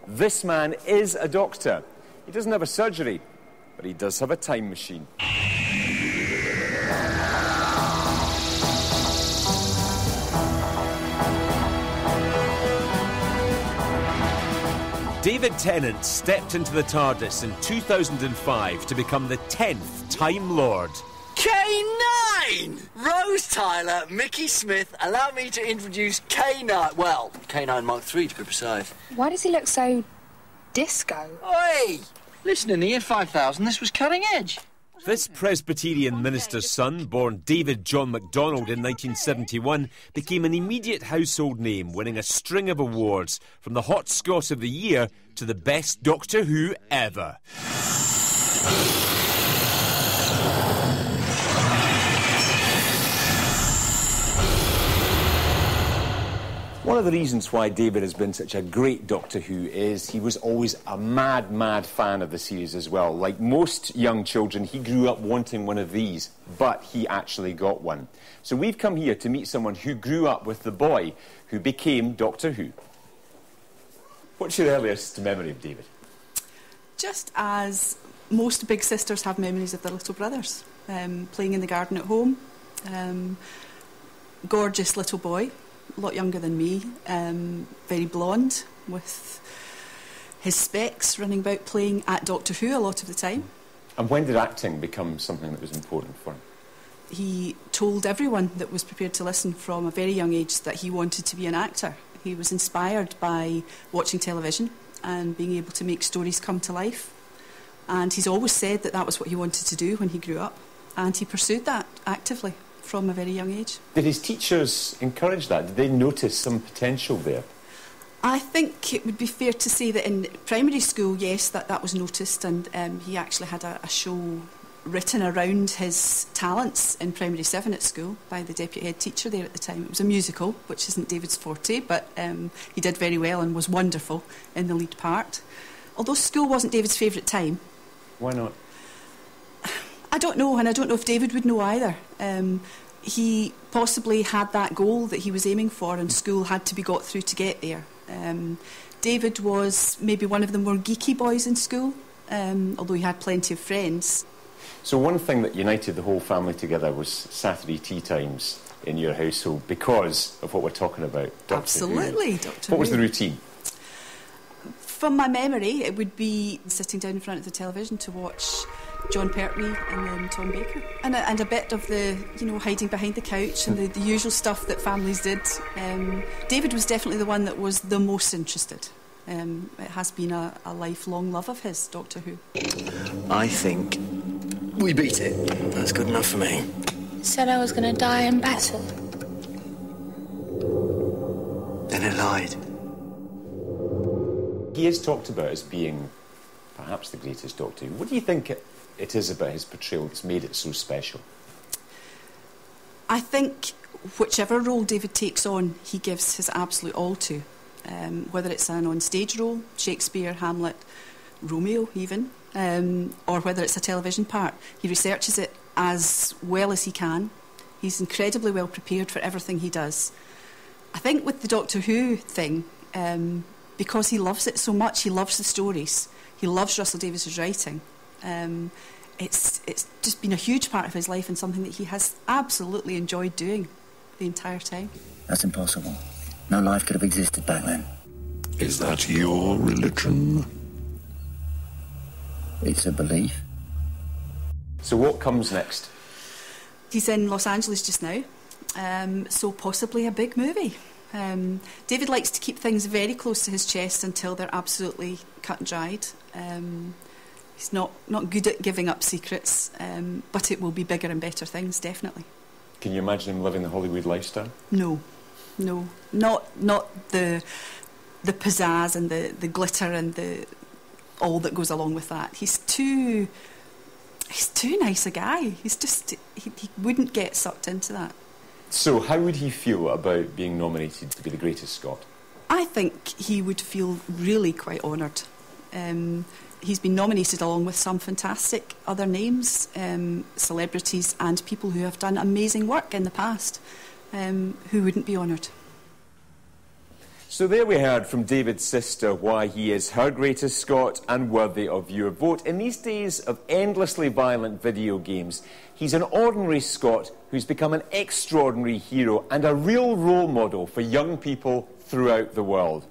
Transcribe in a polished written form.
This man is a doctor. He doesn't have a surgery, but he does have a time machine. David Tennant stepped into the TARDIS in 2005 to become the 10th Time Lord. K9! Rose Tyler, Mickey Smith, allow me to introduce K9. Well, K9 Mark III to be precise. Why does he look so disco? Oi! Listen, in the year 5000, this was cutting edge. This Presbyterian minister's son, born David John MacDonald in 1971, became an immediate household name, winning a string of awards, from the Hot Scot of the Year to the best Doctor Who ever. One of the reasons why David has been such a great Doctor Who is he was always a mad, mad fan of the series as well. Like most young children, he grew up wanting one of these, but he actually got one. So we've come here to meet someone who grew up with the boy who became Doctor Who. What's your earliest memory of David? Just as most big sisters have memories of their little brothers, playing in the garden at home. Gorgeous little boy. A lot younger than me, very blonde, with his specs, running about playing at Doctor Who a lot of the time. And when did acting become something that was important for him? He told everyone that was prepared to listen from a very young age that he wanted to be an actor. He was inspired by watching television and being able to make stories come to life. And he's always said that that was what he wanted to do when he grew up. And he pursued that actively from a very young age. Did his teachers encourage that? Did they notice some potential there? I think it would be fair to say that in primary school, yes, that was noticed, and he actually had a show written around his talents in primary 7 at school by the deputy head teacher there at the time. It was a musical, which isn't David's forte, but he did very well and was wonderful in the lead part. Although school wasn't David's favourite time. Why not? I don't know, and I don't know if David would know either. He possibly had that goal that he was aiming for, and school had to be got through to get there. David was maybe one of the more geeky boys in school, although he had plenty of friends. So one thing that united the whole family together was Saturday tea times in your household because of what we're talking about, Doctor Absolutely, Who. Doctor What was Who. the routine? From my memory, it would be sitting down in front of the television to watch John Pertwee and then Tom Baker. And a bit of the, hiding behind the couch and the usual stuff that families did. David was definitely the one that was the most interested. It has been a lifelong love of his, Doctor Who. I think we beat it. That's good enough for me. Said I was going to die in battle. Then it lied. He is talked about as being perhaps the greatest Doctor Who. What do you think it is about his portrayal that's made it so special? I think whichever role David takes on, he gives his absolute all to. Whether it's an on-stage role, Shakespeare, Hamlet, Romeo even, or whether it's a television part, he researches it as well as he can. He's incredibly well prepared for everything he does. I think with the Doctor Who thing, because he loves it so much, he loves the stories, he loves Russell Davies's writing, it's just been a huge part of his life and something that he has absolutely enjoyed doing the entire time. That's impossible. No life could have existed back then. Is that your religion? It's a belief. So what comes next? He's in Los Angeles just now, so possibly a big movie. David likes to keep things very close to his chest until they're absolutely cut and dried. He's not good at giving up secrets, but it will be bigger and better things, definitely. Can you imagine him living the Hollywood lifestyle? No, not the pizzazz and the glitter and all that goes along with that. He's too nice a guy. He wouldn't get sucked into that. So how would he feel about being nominated to be the Greatest Scot? I think he would feel really quite honoured. He's been nominated along with some fantastic other names, celebrities and people who have done amazing work in the past. Who wouldn't be honoured? So there we heard from David's sister why he is her greatest Scot and worthy of your vote. In these days of endlessly violent video games, he's an ordinary Scot who's become an extraordinary hero and a real role model for young people throughout the world.